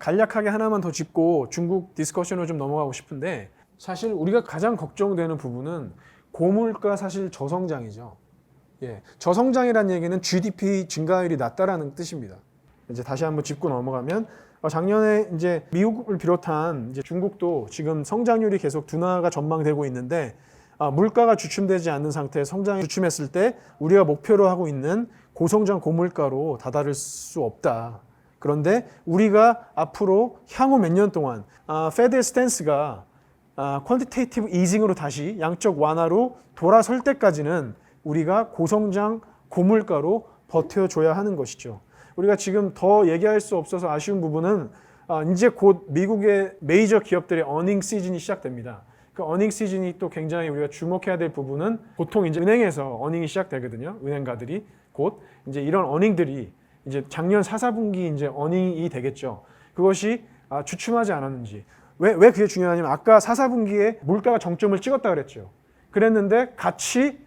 간략하게 하나만 더 짚고 중국 디스커션으로 좀 넘어가고 싶은데, 사실 우리가 가장 걱정되는 부분은 고물가 사실 저성장이죠. 예, 저성장이라는 얘기는 GDP 증가율이 낮다라는 뜻입니다. 이제 다시 한번 짚고 넘어가면 작년에 이제 미국을 비롯한 이제 중국도 지금 성장률이 계속 둔화가 전망되고 있는데, 물가가 주춤되지 않는 상태에 성장이 주춤했을 때 우리가 목표로 하고 있는 고성장 고물가로 다다를 수 없다. 그런데 우리가 앞으로 향후 몇 년 동안 페드의 스탠스가 퀀티테이티브 이징으로 다시 양적 완화로 돌아설 때까지는 우리가 고성장 고물가로 버텨줘야 하는 것이죠. 우리가 지금 더 얘기할 수 없어서 아쉬운 부분은 이제 곧 미국의 메이저 기업들의 어닝 시즌이 시작됩니다. 그 어닝 시즌이 또 굉장히 우리가 주목해야 될 부분은, 보통 이제 은행에서 어닝이 시작되거든요. 은행가들이 곧 이제 이런 어닝들이 이제 작년 4, 4분기 이제 어닝이 되겠죠. 그것이 주춤하지 않았는지. 왜 그게 중요하냐면, 아까 4, 4분기에 물가가 정점을 찍었다 그랬죠. 그랬는데 같이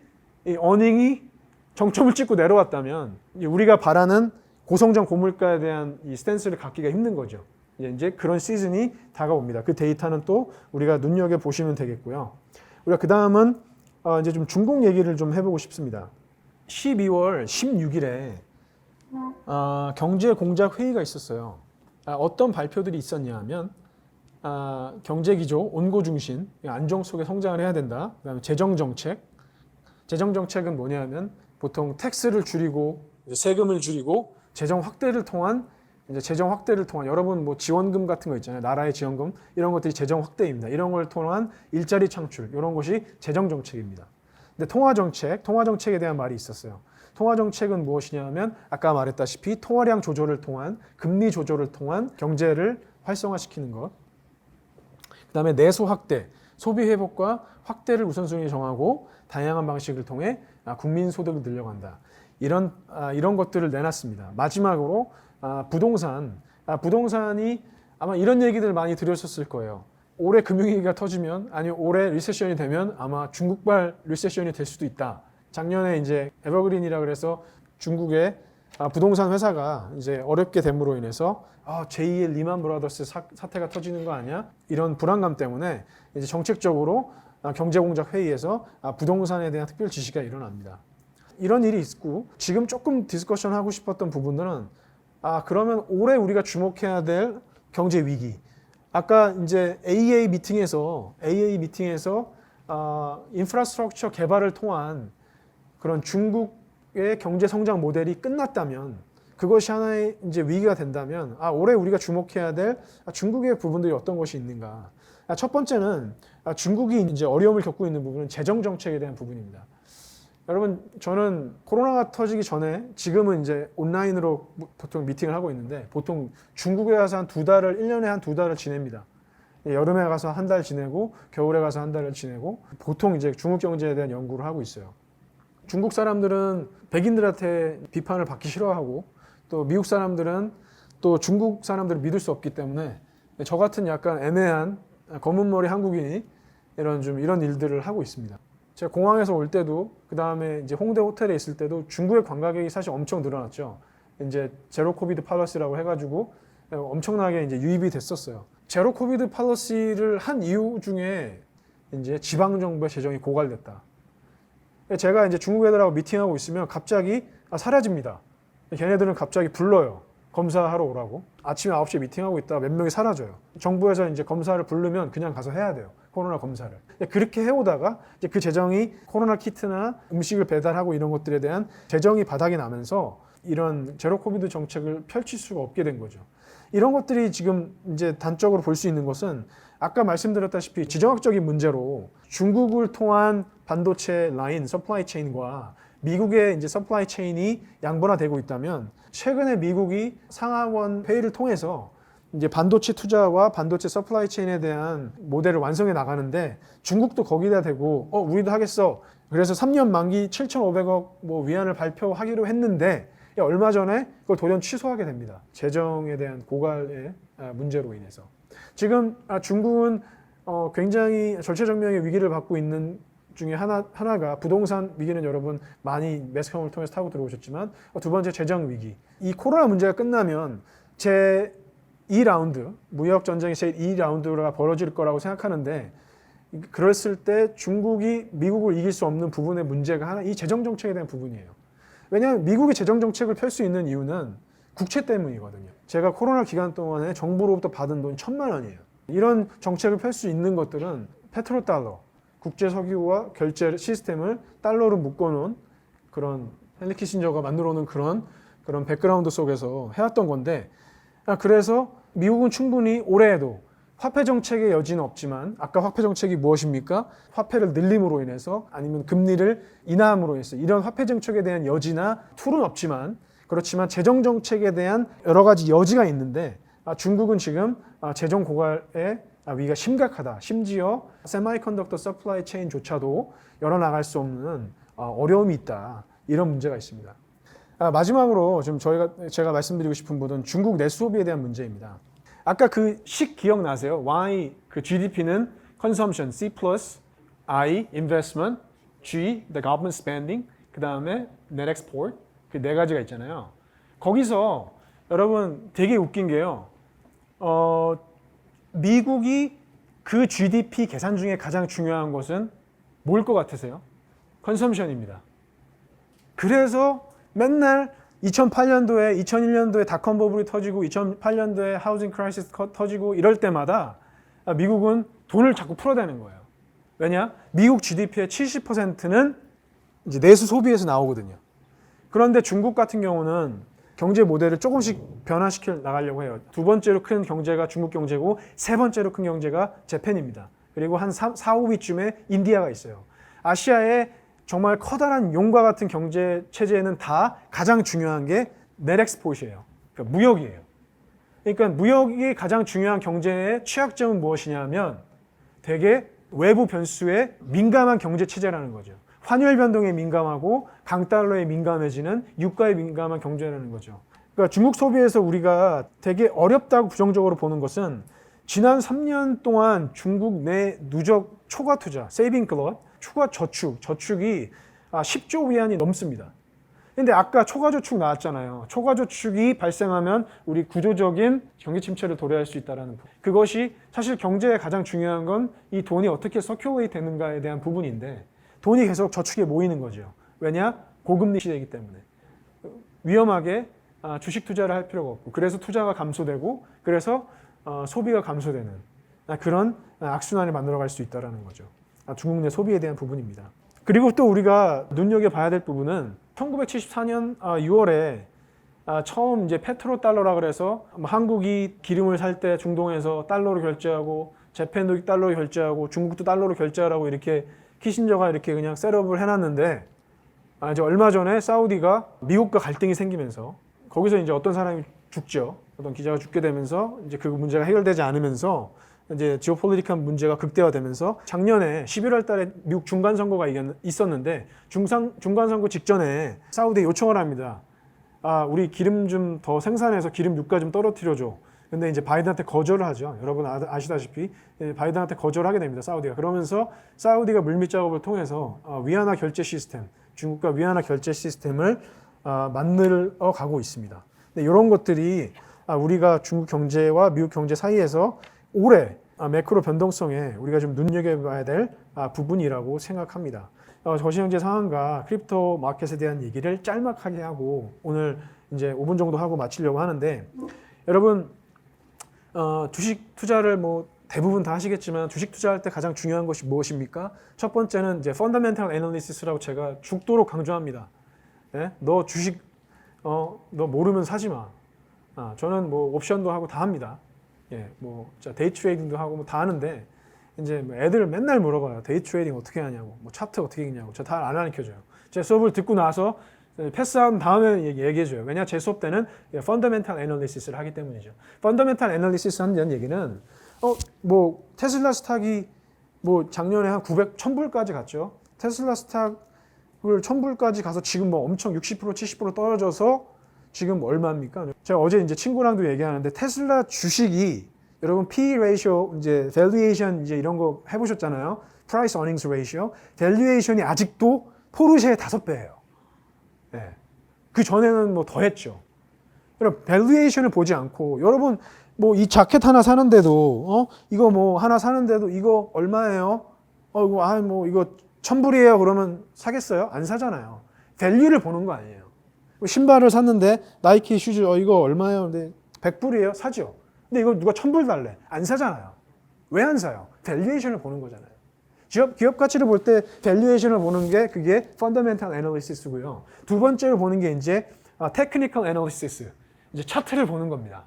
이 어닝이 정점을 찍고 내려왔다면 우리가 바라는 고성장 고물가에 대한 이 스탠스를 갖기가 힘든 거죠. 이제 그런 시즌이 다가옵니다. 그 데이터는 또 우리가 눈여겨 보시면 되겠고요. 우리가 그 다음은 이제 좀 중국 얘기를 좀 해보고 싶습니다. 12월 16일에 경제공작 회의가 있었어요. 어떤 발표들이 있었냐 하면, 경제기조, 온고중신, 안정 속에 성장을 해야 된다. 그다음에 재정정책. 재정정책은 뭐냐면 보통 텍스를 줄이고 세금을 줄이고 재정 확대를 통한 여러분 뭐 지원금 같은 거 있잖아요. 나라의 지원금, 이런 것들이 재정 확대입니다. 이런 걸 통한 일자리 창출, 이런 것이 재정 정책입니다. 근데 통화정책에 대한 말이 있었어요. 통화정책은 무엇이냐면 아까 말했다시피 통화량 조절을 통한, 금리 조절을 통한 경제를 활성화시키는 것. 그다음에 내수 확대, 소비 회복과 확대를 우선순위 정하고 다양한 방식을 통해 국민 소득을 늘려간다. 이런 것들을 내놨습니다. 마지막으로 부동산이 아마 이런 얘기들 많이 들으셨을 거예요. 올해 금융위기가 터지면, 아니면 올해 리세션이 되면 아마 중국발 리세션이 될 수도 있다. 작년에 이제 에버그린이라 그래서 중국의 부동산 회사가 이제 어렵게 됨으로 인해서 제2의 리만 브라더스 사태가 터지는 거 아니야? 이런 불안감 때문에 이제 정책적으로 경제공작 회의에서 부동산에 대한 특별 지시가 일어납니다. 이런 일이 있고, 지금 조금 디스커션 하고 싶었던 부분들은 그러면 올해 우리가 주목해야 될 경제 위기. 아까 이제 AA 미팅에서 인프라스트럭처 개발을 통한 그런 중국의 경제 성장 모델이 끝났다면, 그것이 하나의 이제 위기가 된다면 올해 우리가 주목해야 될 중국의 부분들이 어떤 것이 있는가. 첫 번째는 중국이 이제 어려움을 겪고 있는 부분은 재정 정책에 대한 부분입니다. 여러분, 저는 코로나가 터지기 전에, 지금은 이제 온라인으로 보통 미팅을 하고 있는데, 보통 중국에 가서 한 2달을, 1년에 한 2달을 지냅니다. 여름에 가서 한 달 지내고, 겨울에 가서 한 달을 지내고, 보통 이제 중국 경제에 대한 연구를 하고 있어요. 중국 사람들은 백인들한테 비판을 받기 싫어하고, 또 미국 사람들은 또 중국 사람들을 믿을 수 없기 때문에, 저 같은 약간 애매한 검은 머리 한국인이 이런 일들을 하고 있습니다. 제가 공항에서 올 때도, 그 다음에 이제 홍대 호텔에 있을 때도 중국의 관광객이 사실 엄청 늘어났죠. 이제 제로 코비드 팔러시라고 해가지고 엄청나게 이제 유입이 됐었어요. 제로 코비드 팔러시를 한 이유 중에 이제 지방 정부의 재정이 고갈됐다. 제가 이제 중국 애들하고 미팅하고 있으면 갑자기 사라집니다. 걔네들은 갑자기 불러요. 검사하러 오라고. 아침에 9시에 미팅하고 있다가 몇 명이 사라져요. 정부에서 이제 검사를 부르면 그냥 가서 해야 돼요. 코로나 검사를. 그렇게 해오다가 이제 그 재정이 코로나 키트나 음식을 배달하고 이런 것들에 대한 재정이 바닥이 나면서 이런 제로 코비드 정책을 펼칠 수가 없게 된 거죠. 이런 것들이 지금 이제 단적으로 볼 수 있는 것은, 아까 말씀드렸다시피 지정학적인 문제로 중국을 통한 반도체 라인, 서플라이 체인과 미국의 이제 서플라이 체인이 양분화되고 있다면, 최근에 미국이 상하원 회의를 통해서 이제 반도체 투자와 반도체 서플라이 체인에 대한 모델을 완성해 나가는데, 중국도 거기다 대고 우리도 하겠어. 그래서 3년 만기 7,500억 위안을 발표하기로 했는데, 얼마 전에 그걸 돌연 취소하게 됩니다. 재정에 대한 고갈의 문제로 인해서. 지금 중국은 굉장히 절체절명의 위기를 받고 있는 중에 하나가 부동산 위기는 여러분 많이 매스컴을 통해서 타고 들어오셨지만, 두 번째 재정 위기. 이 코로나 문제가 끝나면 제2라운드, 무역 전쟁의 제2라운드가 벌어질 거라고 생각하는데 그랬을 때 중국이 미국을 이길 수 없는 부분의 문제가 하나 이 재정 정책에 대한 부분이에요. 왜냐하면 미국이 재정 정책을 펼 수 있는 이유는 국채 때문이거든요. 제가 코로나 기간 동안에 정부로부터 받은 돈 1,000만 원이에요. 이런 정책을 펼 수 있는 것들은 페트로달러, 국제 석유와 결제 시스템을 달러로 묶어놓은 그런 헨리 키신저가 만들어 놓은 그런 백그라운드 속에서 해왔던 건데 그래서 미국은 충분히 올해에도 화폐 정책의 여지는 없지만 아까 화폐 정책이 무엇입니까? 화폐를 늘림으로 인해서 아니면 금리를 인하함으로 인해서 이런 화폐 정책에 대한 여지나 툴은 없지만 그렇지만 재정 정책에 대한 여러 가지 여지가 있는데 중국은 지금 재정 고갈의 위기가 심각하다. 심지어 세마이컨덕터 서플라이 체인조차도 열어나갈 수 없는 어려움이 있다. 이런 문제가 있습니다. 마지막으로 좀 제가 말씀드리고 싶은 부분은 중국 내수소비에 대한 문제입니다. 아까 그 식 기억나세요? Y 그 GDP는 consumption, C plus I investment, G the government spending, 그 다음에 net export 그 네 가지가 있잖아요. 거기서 여러분 되게 웃긴 게요. 미국이 그 GDP 계산 중에 가장 중요한 것은 뭘 것 같으세요? 컨섬션입니다. 그래서 맨날 2008년도에 2001년도에 닷컴 버블이 터지고 2008년도에 하우징 크라이시스 터지고 이럴 때마다 미국은 돈을 자꾸 풀어대는 거예요. 왜냐? 미국 GDP의 70%는 이제 내수 소비에서 나오거든요. 그런데 중국 같은 경우는 경제 모델을 조금씩 변화시켜 나가려고 해요. 두 번째로 큰 경제가 중국 경제고 세 번째로 큰 경제가 재팬입니다. 그리고 한 4, 5위쯤에 인디아가 있어요. 아시아의 정말 커다란 용과 같은 경제 체제에는 다 가장 중요한 게 net export이에요. 그러니까 무역이에요. 그러니까 무역이 가장 중요한 경제의 취약점은 무엇이냐면 되게 외부 변수에 민감한 경제 체제라는 거죠. 환율 변동에 민감하고 강달러에 민감해지는 유가에 민감한 경제라는 거죠. 그러니까 중국 소비에서 우리가 되게 어렵다고 부정적으로 보는 것은 지난 3년 동안 중국 내 누적 초과 투자, 세이빙 클럽, 초과 저축이 10조 위안이 넘습니다. 근데 아까 초과 저축 나왔잖아요. 초과 저축이 발생하면 우리 구조적인 경기 침체를 도래할 수 있다는 부분. 그것이 사실 경제에 가장 중요한 건 이 돈이 어떻게 서큘레이트 되는가에 대한 부분인데 돈이 계속 저축에 모이는 거죠. 왜냐? 고금리 시대이기 때문에. 위험하게 주식 투자를 할 필요가 없고 그래서 투자가 감소되고 그래서 소비가 감소되는 그런 악순환을 만들어갈 수 있다는 거죠. 중국 내 소비에 대한 부분입니다. 그리고 또 우리가 눈여겨봐야 될 부분은 1974년 6월에 처음 이제 페트로달러라 그래서 한국이 기름을 살 때 중동에서 달러로 결제하고 재팬도 달러로 결제하고 중국도 달러로 결제하라고 이렇게 키신저가 이렇게 그냥 셋업을 해놨는데 이제 얼마 전에 사우디가 미국과 갈등이 생기면서 거기서 이제 어떤 사람이 죽죠. 어떤 기자가 죽게 되면서 이제 그 문제가 해결되지 않으면서 이제 지오폴리틱한 문제가 극대화되면서 작년에 11월 달에 미국 중간 선거가 있었는데 중간 선거 직전에 사우디에 요청을 합니다. 우리 기름 좀 더 생산해서 기름 유가 좀 떨어뜨려줘. 근데 이제 바이든한테 거절을 하죠. 여러분 아시다시피 바이든한테 거절하게 됩니다. 사우디가. 그러면서 사우디가 물밑 작업을 통해서 위안화 결제 시스템, 중국과 위안화 결제 시스템을 만들어 가고 있습니다. 근데 이런 것들이 우리가 중국 경제와 미국 경제 사이에서 올해 매크로 변동성에 우리가 좀 눈여겨봐야 될 부분이라고 생각합니다. 거시경제 상황과 크립토 마켓에 대한 얘기를 짤막하게 하고 오늘 이제 5분 정도 하고 마치려고 하는데 여러분 주식 투자를 뭐 대부분 다 하시겠지만 주식 투자할 때 가장 중요한 것이 무엇입니까? 첫 번째는 이제 펀더멘탈 애널리시스라고 제가 죽도록 강조합니다. 네? 너 주식 너 모르면 사지 마. 저는 뭐 옵션도 하고 다 합니다. 예, 뭐 데이 트레이딩도 하고 뭐 다 하는데 이제 애들 맨날 물어봐요. 데이 트레이딩 어떻게 하냐고, 뭐 차트 어떻게 읽냐고. 저 다 안 가르쳐줘요. 제 수업을 듣고 나서 패스한 다음에 얘기해줘요. 왜냐 제 수업 때는 펀더멘탈 애널리시스를 하기 때문이죠. 펀더멘탈 애널리시스 하는 얘기는 뭐 테슬라 스탁이 뭐 작년에 한 1000불까지 갔죠. 테슬라 스탁을 1000불까지 가서 지금 뭐 엄청 60% 70% 떨어져서 지금 얼마입니까? 제가 어제 이제 친구랑도 얘기하는데 테슬라 주식이 여러분 P ratio 이제 valuation 이제 이런 거 해보셨잖아요. Price earnings ratio. valuation이 아직도 포르쉐의 5배예요. 네. 그 전에는 뭐 더 했죠. 여러분 밸류에이션을 보지 않고 여러분 뭐 이 자켓 하나 사는데도 이거 뭐 하나 사는데도 이거 얼마예요? 이거 뭐 이거 1,000불이에요. 그러면 사겠어요? 안 사잖아요. 밸류를 보는 거 아니에요. 신발을 샀는데 나이키 슈즈 이거 얼마예요? 근데 100불이에요? 사죠. 근데 이거 누가 1,000불 달래? 안 사잖아요. 왜 안 사요? 밸류에이션을 보는 거잖아요. 기업 가치를 볼 때 밸류에이션을 보는 게 그게 펀더멘탈 애널리시스고요. 두 번째로 보는 게 이제 테크니컬 애널리시스. 이제 차트를 보는 겁니다.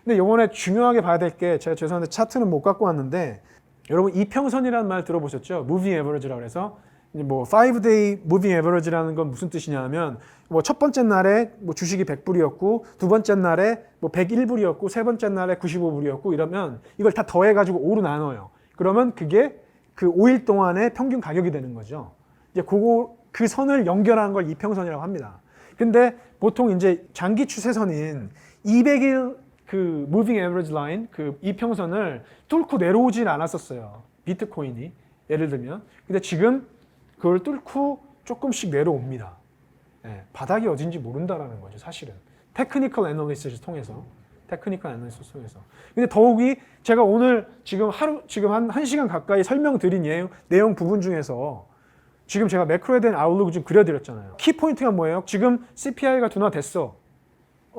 근데 이번에 중요하게 봐야 될 게 제가 죄송한데 차트는 못 갖고 왔는데 여러분 이평선이라는 말 들어보셨죠? Moving Average라고 해서 뭐 5-day Moving Average라는 건 무슨 뜻이냐면 뭐 첫 번째 날에 뭐 주식이 100불이었고 두 번째 날에 뭐 101불이었고 세 번째 날에 95불이었고 이러면 이걸 다 더해가지고 5로 나눠요. 그러면 그게 그 5일 동안의 평균 가격이 되는 거죠. 이제 그 선을 연결하는 걸 이평선이라고 합니다. 근데 보통 이제 장기 추세선인 200일 그 Moving Average Line 그 이평선을 뚫고 내려오진 않았었어요. 비트코인이 예를 들면. 근데 지금 그걸 뚫고 조금씩 내려옵니다. 바닥이 어딘지 모른다라는 거죠, 사실은. 테크니컬 애널리시스를 통해서. 근데 더욱이 제가 오늘 지금 한 1시간 가까이 설명드린 내용 부분 중에서 지금 제가 매크로에 대한 아웃룩을 좀 그려드렸잖아요. 키포인트가 뭐예요? 지금 CPI가 둔화됐어.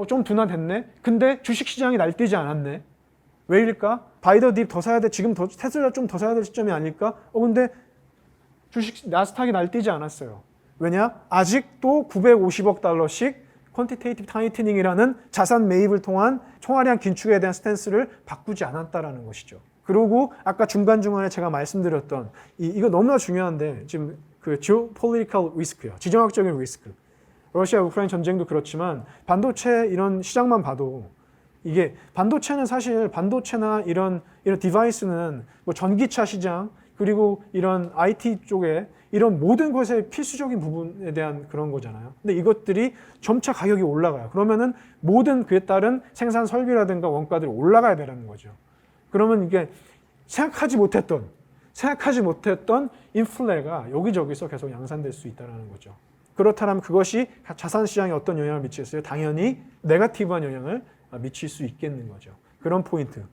좀 둔화됐네? 근데 주식시장이 날뛰지 않았네. 왜일까? 바이더 딥 더 사야 돼. 지금 테슬라 좀 더 사야 될 시점이 아닐까? 근데 나스닥이 날뛰지 않았어요. 왜냐? 아직도 950억 달러씩 퀀티테이티브 타이트닝이라는 자산 매입을 통한 총알량 긴축에 대한 스탠스를 바꾸지 않았다라는 것이죠. 그리고 아까 중간중간에 제가 말씀드렸던 이거 너무나 중요한데 지금 그 geopolitical risk요. 지정학적인 리스크. 러시아 우크라이나 전쟁도 그렇지만 반도체 이런 시장만 봐도 이게 반도체는 사실 반도체나 이런 디바이스는 뭐 전기차 시장 그리고 이런 IT 쪽에 이런 모든 것의 필수적인 부분에 대한 그런 거잖아요. 근데 이것들이 점차 가격이 올라가요. 그러면은 모든 그에 따른 생산 설비라든가 원가들이 올라가야 되라는 거죠. 그러면 이게 생각하지 못했던 인플레가 여기저기서 계속 양산될 수 있다는 거죠. 그렇다면 그것이 자산 시장에 어떤 영향을 미치겠어요? 당연히 네거티브한 영향을 미칠 수 있겠는 거죠. 그런 포인트.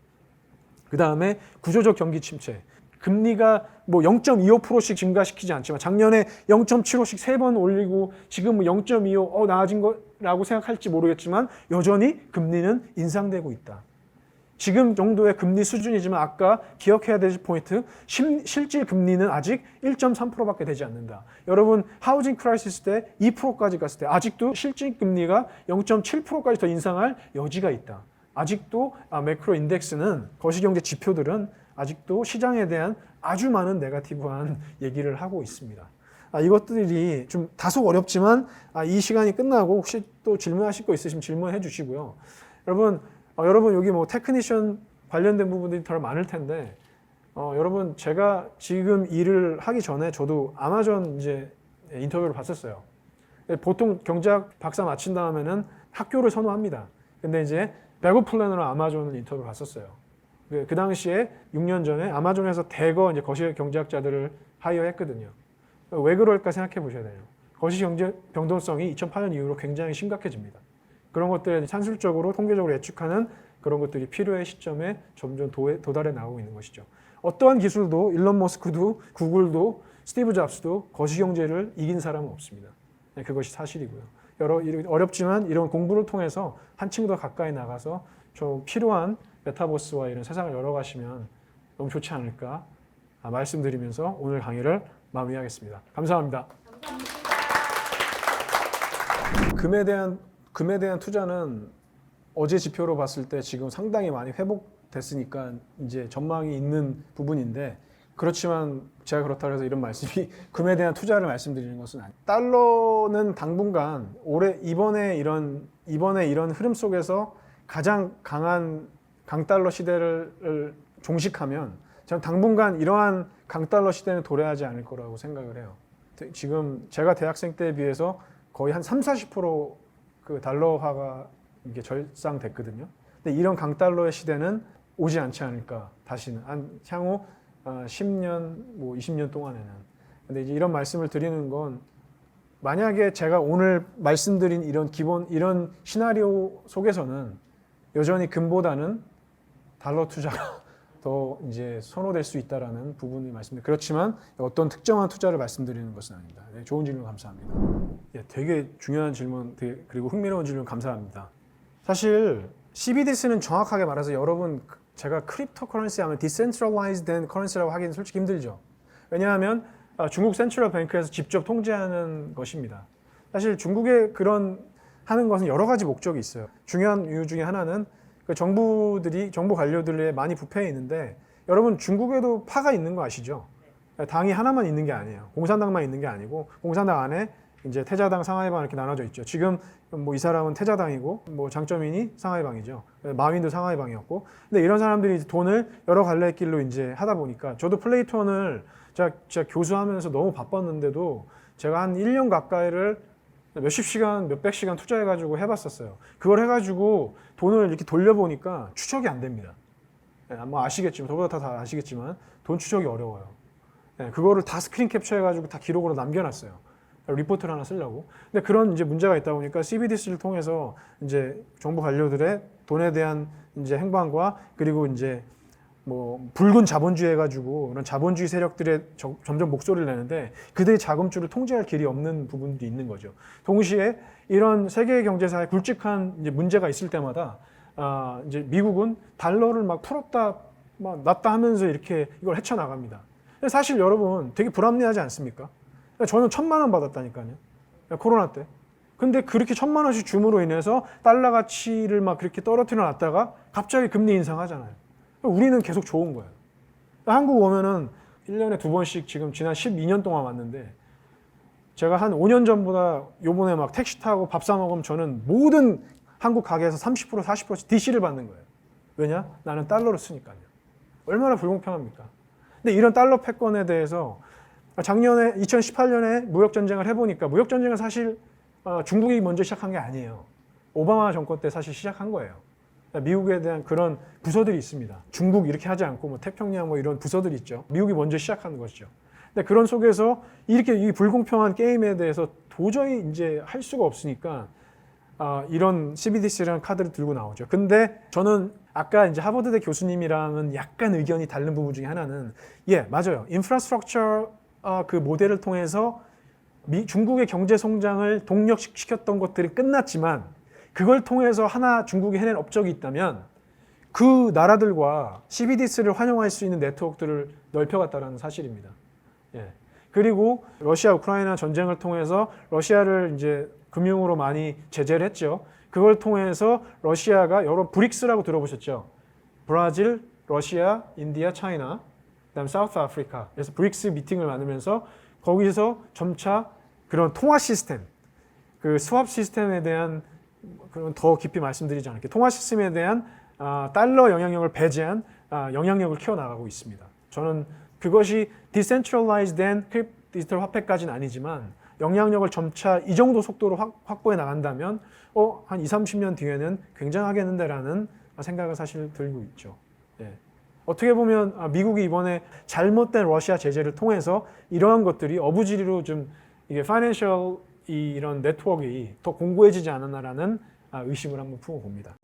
그 다음에 구조적 경기 침체. 금리가 뭐 0.25%씩 증가시키지 않지만 작년에 0.75씩 3번 올리고 지금 0.25 나아진 거라고 생각할지 모르겠지만 여전히 금리는 인상되고 있다. 지금 정도의 금리 수준이지만 아까 기억해야 될 포인트 실질 금리는 아직 1.3%밖에 되지 않는다. 여러분 하우징 크라이시스 때 2%까지 갔을 때 아직도 실질 금리가 0.7%까지 더 인상할 여지가 있다. 아직도 매크로 인덱스는 거시경제 지표들은 아직도 시장에 대한 아주 많은 네거티브한 얘기를 하고 있습니다. 이것들이 좀 다소 어렵지만 이 시간이 끝나고 혹시 또 질문하실 거 있으시면 질문해 주시고요. 여러분 여기 뭐 테크니션 관련된 부분들이 더 많을 텐데 여러분 제가 지금 일을 하기 전에 저도 아마존 이제 인터뷰를 봤었어요. 보통 경제학 박사 마친 다음에는 학교를 선호합니다. 근데 이제 백업 플래너로 아마존을 인터뷰를 봤었어요. 그 당시에 6년 전에 아마존에서 대거 이제 거시 경제학자들을 하이어했거든요. 왜 그럴까 생각해 보셔야 돼요. 거시 경제 병동성이 2008년 이후로 굉장히 심각해집니다. 그런 것들에 산술적으로 통계적으로 예측하는 그런 것들이 필요의 시점에 점점 도달해 나오고 있는 것이죠. 어떠한 기술도 일론 머스크도 구글도 스티브 잡스도 거시 경제를 이긴 사람은 없습니다. 그것이 사실이고요. 어렵지만 이런 공부를 통해서 한층 더 가까이 나가서 좀 필요한 메타버스와 이런 세상을 열어가시면 너무 좋지 않을까 말씀드리면서 오늘 강의를 마무리하겠습니다. 감사합니다. 금에 대한 투자는 어제 지표로 봤을 때 지금 상당히 많이 회복됐으니까 이제 전망이 있는 부분인데 그렇지만 제가 그렇다고 해서 이런 말씀이 금에 대한 투자를 말씀드리는 것은 아니에요. 달러는 당분간 이번에 이런 흐름 속에서 가장 강한 강달러 시대를 종식하면 저는 당분간 이러한 강달러 시대는 도래하지 않을 거라고 생각을 해요. 지금 제가 대학생 때에 비해서 거의 한 30-40% 달러화가 이게 절상됐거든요. 근데 이런 강달러의 시대는 오지 않지 않을까 다시는 향후 10년, 20년 동안에는. 근데 이제 이런 말씀을 드리는 건 만약에 제가 오늘 말씀드린 이런 시나리오 속에서는 여전히 금보다는 달러 투자가 더 이제 선호될 수 있다라는 부분을 말씀드립니다. 그렇지만 어떤 특정한 투자를 말씀드리는 것은 아닙니다. 네, 좋은 질문 감사합니다. 되게 중요한 질문 그리고 흥미로운 질문 감사합니다. 사실 CBDC는 정확하게 말해서 여러분 제가 크립토 커런시 하면 디센트럴라이즈드 된 커런시라고 하기는 솔직히 힘들죠. 왜냐하면 중국 센트럴 뱅크에서 직접 통제하는 것입니다. 사실 중국의 그런 하는 것은 여러 가지 목적이 있어요. 중요한 이유 중에 하나는 그 정부 관료들에 많이 부패해 있는데 여러분 중국에도 파가 있는 거 아시죠? 당이 하나만 있는 게 아니에요. 공산당만 있는 게 아니고 공산당 안에 이제 태자당, 상하이방 이렇게 나눠져 있죠. 지금 뭐 이 사람은 태자당이고 뭐 장쩌민이 상하이방이죠. 마윈도 상하이방이었고. 근데 이런 사람들이 돈을 여러 갈래 길로 이제 하다 보니까 저도 플레이톤을 제가 교수하면서 너무 바빴는데도 제가 한 1년 가까이를 몇십 시간, 몇백 시간 투자해가지고 해봤었어요. 그걸 해가지고 돈을 이렇게 돌려보니까 추적이 안 됩니다. 뭐 아시겠지만, 저보다 다 아시겠지만 돈 추적이 어려워요. 그거를 다 스크린 캡처해가지고 다 기록으로 남겨놨어요. 리포트를 하나 쓰려고. 근데 그런 이제 문제가 있다 보니까 CBDC를 통해서 이제 정부 관료들의 돈에 대한 이제 행방과 그리고 이제 뭐 붉은 자본주의 해가지고 그런 자본주의 세력들의 점점 목소리를 내는데 그들의 자금줄을 통제할 길이 없는 부분도 있는 거죠. 동시에 이런 세계 경제사에 굵직한 이제 문제가 있을 때마다 이제 미국은 달러를 막 풀었다 막 놨다 하면서 이렇게 이걸 헤쳐나갑니다. 근데 사실 여러분 되게 불합리하지 않습니까? 저는 1,000만 원 받았다니까요. 코로나 때. 근데 그렇게 1,000만 원씩 줌으로 인해서 달러 가치를 막 그렇게 떨어뜨려 놨다가 갑자기 금리 인상하잖아요. 우리는 계속 좋은 거예요. 한국 오면은 1년에 2번씩 지금 지난 12년 동안 왔는데 제가 한 5년 전보다 요번에 막 택시 타고 밥 사 먹으면 저는 모든 한국 가게에서 30% 40%씩 DC를 받는 거예요. 왜냐? 나는 달러를 쓰니까요. 얼마나 불공평합니까? 근데 이런 달러 패권에 대해서 작년에 2018년에 무역전쟁을 해보니까 무역전쟁은 사실 중국이 먼저 시작한 게 아니에요. 오바마 정권 때 사실 시작한 거예요. 미국에 대한 그런 부서들이 있습니다. 중국 이렇게 하지 않고 뭐 태평양 뭐 이런 부서들이 있죠. 미국이 먼저 시작한 것이죠. 근데 그런 속에서 이렇게 이 불공평한 게임에 대해서 도저히 이제 할 수가 없으니까 이런 CBDC라는 카드를 들고 나오죠. 근데 저는 아까 이제 하버드대 교수님이랑은 약간 의견이 다른 부분 중에 하나는 맞아요. 인프라스트럭처 그 모델을 통해서 중국의 경제 성장을 동력시켰던 것들이 끝났지만 그걸 통해서 하나 중국이 해낸 업적이 있다면 그 나라들과 CBDC를 활용할 수 있는 네트워크들을 넓혀갔다는 사실입니다. 그리고 러시아 우크라이나 전쟁을 통해서 러시아를 이제 금융으로 많이 제재를 했죠. 그걸 통해서 러시아가 여러 브릭스라고 들어보셨죠? 브라질, 러시아, 인디아, 차이나, 그다음 사우스 아프리카. 그래서 브릭스 미팅을 만들면서 거기서 점차 그런 통화 시스템, 그 스왑 시스템에 대한 그런 더 깊이 말씀드리지 않을게요. 통화 시스템에 대한 달러 영향력을 배제한 영향력을 키워나가고 있습니다. 저는 그것이 디센트럴라이즈드 된 디지털 화폐까지는 아니지만 영향력을 점차 이 정도 속도로 확보해 나간다면 한 20, 30년 뒤에는 굉장하겠는데라는 생각을 사실 들고 있죠. 어떻게 보면 미국이 이번에 잘못된 러시아 제재를 통해서 이러한 것들이 어부지리로 좀 이게 파이낸셜 이런 네트워크가 더 공고해지지 않았나라는 의심을 한번 품어봅니다.